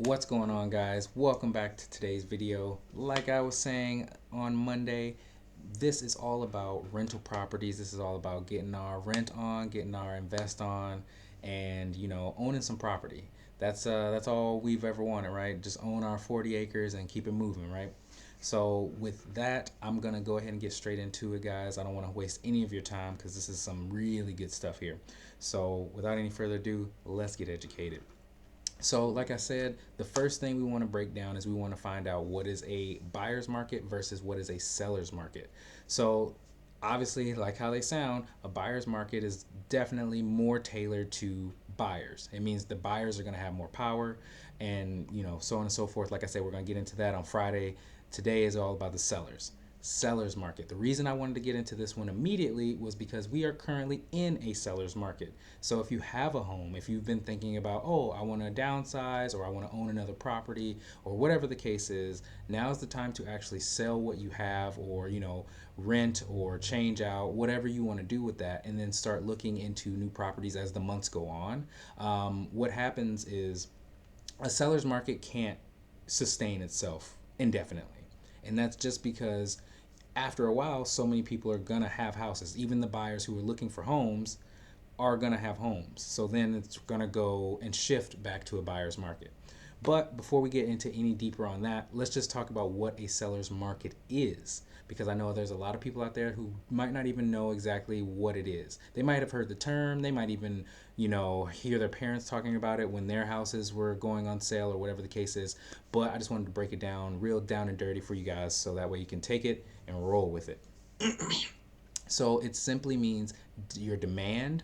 What's going on, guys? Welcome back to today's video. Like I was saying on Monday, this is all about rental properties. This is all about getting our rent on, getting our invest on, and owning some property. That's all we've ever wanted, right? Just own our 40 acres and keep it moving, right? So with that, I'm gonna go ahead and get straight into it, guys. I don't want to waste any of your time because this is some really good stuff here. So without any further ado, let's get educated. So, like I said, the first thing we want to break down is we want to find out what is a buyer's market versus what is a seller's market. So, obviously, like how they sound, a buyer's market is definitely more tailored to buyers. It means the buyers are going to have more power and, so on and so forth. Like I said, we're going to get into that on Friday. Today is all about the seller's market. The reason I wanted to get into this one immediately was because we are currently in a seller's market. So if you have a home, if you've been thinking about, oh, I want to downsize or I want to own another property or whatever the case is, now is the time to actually sell what you have or, rent or change out, whatever you want to do with that, and then start looking into new properties as the months go on. What happens is a seller's market can't sustain itself indefinitely. And that's just because after a while, so many people are going to have houses. Even the buyers who are looking for homes are going to have homes. So then it's going to go and shift back to a buyer's market. But before we get into any deeper on that, let's just talk about what a seller's market is. Because I know there's a lot of people out there who might not even know exactly what it is. They might have heard the term, they might even, hear their parents talking about it when their houses were going on sale or whatever the case is. But I just wanted to break it down real down and dirty for you guys so that way you can take it and roll with it. So it simply means your demand,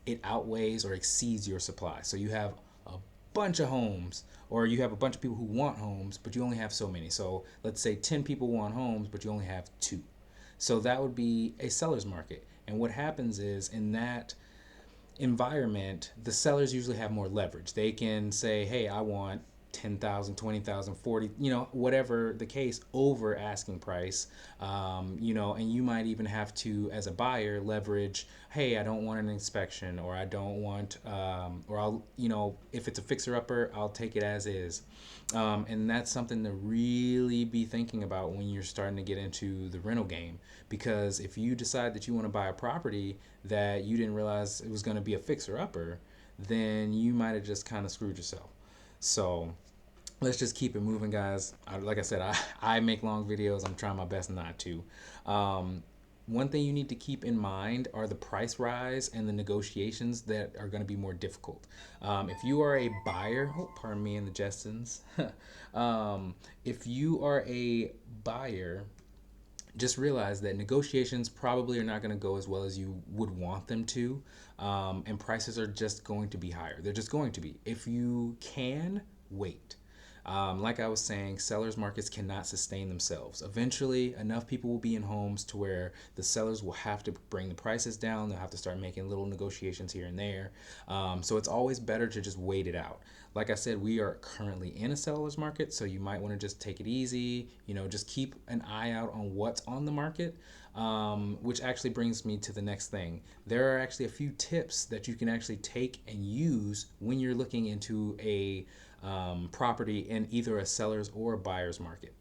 it outweighs or exceeds your supply. So you have a bunch of homes or you have a bunch of people who want homes, but you only have so many. So let's say 10 people want homes, but you only have two. So that would be a seller's market. And what happens is in that environment, the sellers usually have more leverage. They can say, hey, I want 10,000, 20,000, 40, whatever the case, over asking price. And you might even have to, as a buyer, leverage, hey, I don't want an inspection, or I don't want, or I'll, if it's a fixer upper, I'll take it as is. And that's something to really be thinking about when you're starting to get into the rental game. Because if you decide that you want to buy a property that you didn't realize it was going to be a fixer upper, then you might have just kind of screwed yourself. So let's just keep it moving, guys. Like I said, I make long videos. I'm trying my best not to. Um, One thing you need to keep in mind are the price rise and the negotiations that are going to be more difficult. If you are a buyer, oh, pardon me in the Jetsons. If you are a buyer, just realize that negotiations probably are not going to go as well as you would want them to, and prices are just going to be higher. They're just going to be. If you can, wait. Like I was saying, sellers markets cannot sustain themselves. Eventually, enough people will be in homes to where the sellers will have to bring the prices down. They'll have to start making little negotiations here and there. So it's always better to just wait it out. Like I said, we are currently in a seller's market, so you might want to just take it easy. Just keep an eye out on what's on the market. Which actually brings me to the next thing. There are actually a few tips that you can actually take and use when you're looking into a property in either a seller's or a buyer's market.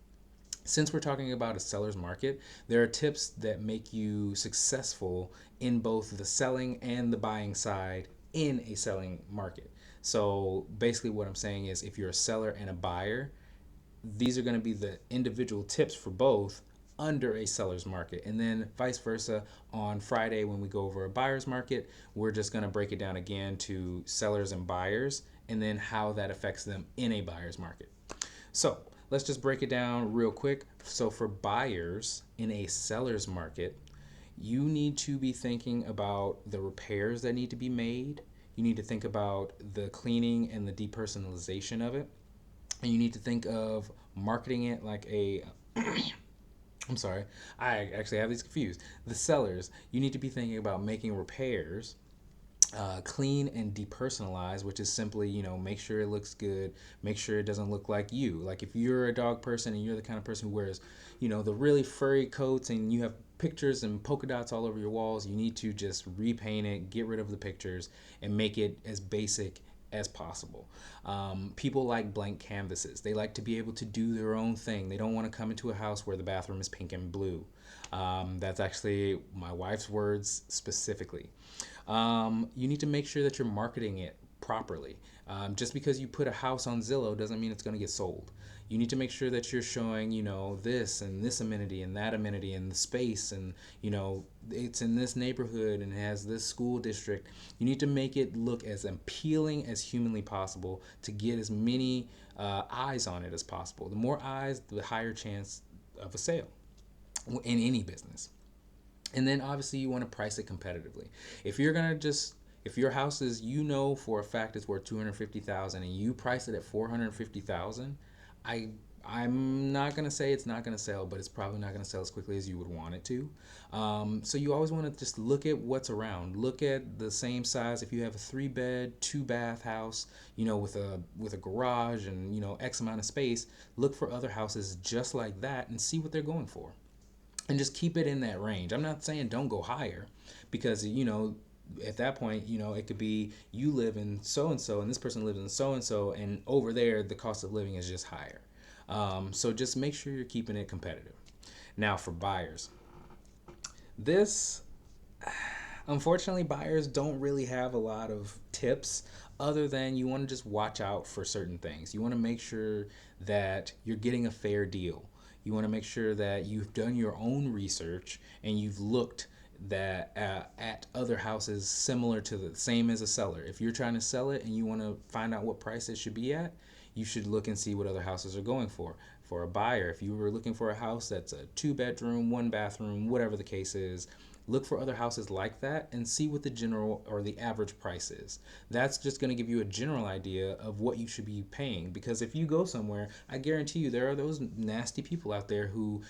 Since we're talking about a seller's market, there are tips that make you successful in both the selling and the buying side in a selling market. So basically, what I'm saying is if you're a seller and a buyer, these are going to be the individual tips for both under a seller's market. And then vice versa, on Friday when we go over a buyer's market, we're just going to break it down again to sellers and buyers and then how that affects them in a buyer's market. So let's just break it down real quick. So for buyers in a seller's market, you need to be thinking about the repairs that need to be made. You need to think about the cleaning and the depersonalization of it. And you need to think of marketing it like a I'm sorry, I actually have these confused. The sellers, you need to be thinking about making repairs clean and depersonalized, which is simply, make sure it looks good, make sure it doesn't look like you. Like if you're a dog person and you're the kind of person who wears, the really furry coats and you have pictures and polka dots all over your walls, you need to just repaint it, get rid of the pictures, and make it as basic as possible. People like blank canvases. They like to be able to do their own thing. They don't want to come into a house where the bathroom is pink and blue. That's actually my wife's words specifically. You need to make sure that you're marketing it properly. Just because you put a house on Zillow doesn't mean it's going to get sold. You need to make sure that you're showing, this and this amenity and that amenity and the space, and, it's in this neighborhood and has this school district. You need to make it look as appealing as humanly possible to get as many eyes on it as possible. The more eyes, the higher chance of a sale in any business. And then obviously you want to price it competitively. If you're gonna just if your house is, for a fact it's worth 250,000 and you price it at 450,000, I I'm not gonna say it's not gonna sell, but it's probably not gonna sell as quickly as you would want it to. So you always want to just look at what's around. Look at the same size. If you have a 3-bed, 2-bath house, with a garage and X amount of space, look for other houses just like that and see what they're going for, and just keep it in that range. I'm not saying don't go higher, because at that point, it could be you live in so and so and this person lives in so and so, and over there the cost of living is just higher. So just make sure you're keeping it competitive. Now for buyers, this unfortunately, buyers don't really have a lot of tips other than you want to just watch out for certain things. You want to make sure that you're getting a fair deal. You want to make sure that you've done your own research and you've looked that at other houses similar to the same as a seller. If you're trying to sell it and you want to find out what price it should be at, you should look and see what other houses are going for. For a buyer, if you were looking for a house that's a 2-bedroom, 1-bathroom, whatever the case is, look for other houses like that and see what the general or the average price is. That's just going to give you a general idea of what you should be paying, because if you go somewhere, I guarantee you there are those nasty people out there who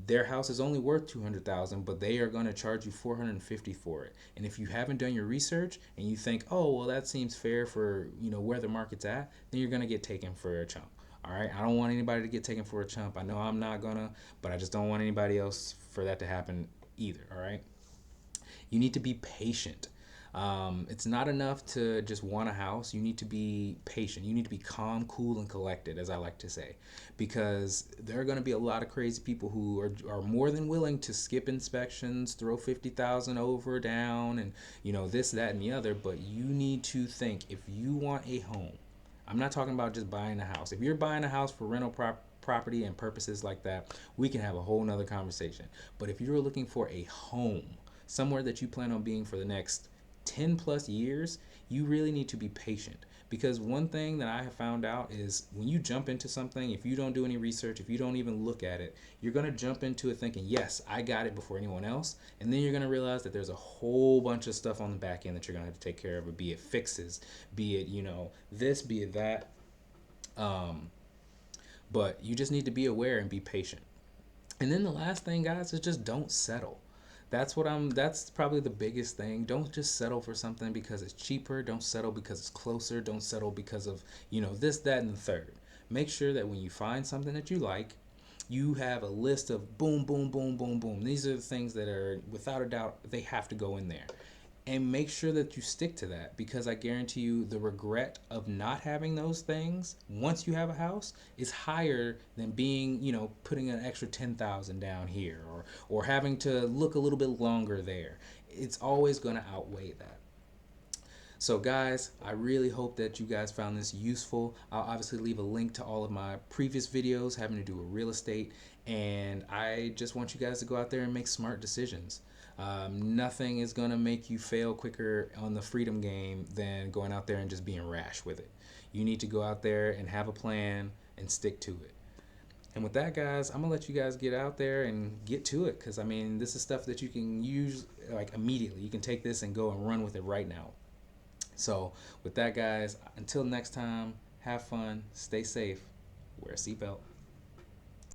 their house is only worth 200,000, but they are going to charge you 450 for it. And if you haven't done your research and you think, "Oh, well that seems fair for, where the market's at," then you're going to get taken for a chump. All right, I don't want anybody to get taken for a chump. I know I'm not gonna, but I just don't want anybody else for that to happen either. All right, you need to be patient. It's not enough to just want a house. You need to be patient. You need to be calm, cool, and collected, as I like to say, because there are going to be a lot of crazy people who are more than willing to skip inspections, throw 50,000 over, down, and this, that, and the other. But you need to think, if you want a home, I'm not talking about just buying a house. If you're buying a house for rental property and purposes like that, we can have a whole nother conversation. But if you're looking for a home, somewhere that you plan on being for the next 10 plus years, you really need to be patient. Because one thing that I have found out is when you jump into something, if you don't do any research, if you don't even look at it, you're going to jump into it thinking, yes, I got it before anyone else. And then you're going to realize that there's a whole bunch of stuff on the back end that you're going to have to take care of, be it fixes, be it, this, be it that. But you just need to be aware and be patient. And then the last thing, guys, is just don't settle. That's probably the biggest thing. Don't just settle for something because it's cheaper. Don't settle because it's closer. Don't settle because of, this, that, and the third. Make sure that when you find something that you like, you have a list of boom, boom, boom, boom, boom. These are the things that are, without a doubt, they have to go in there. And make sure that you stick to that, because I guarantee you the regret of not having those things once you have a house is higher than being, putting an extra 10,000 down here, or having to look a little bit longer there. It's always going to outweigh that. So guys, I really hope that you guys found this useful. I'll obviously leave a link to all of my previous videos having to do with real estate, and I just want you guys to go out there and make smart decisions. Nothing is going to make you fail quicker on the freedom game than going out there and just being rash with it. You need to go out there and have a plan and stick to it. And with that, guys, I'm going to let you guys get out there and get to it, because this is stuff that you can use like immediately. You can take this and go and run with it right now. So with that, guys, until next time, have fun, stay safe, wear a seatbelt.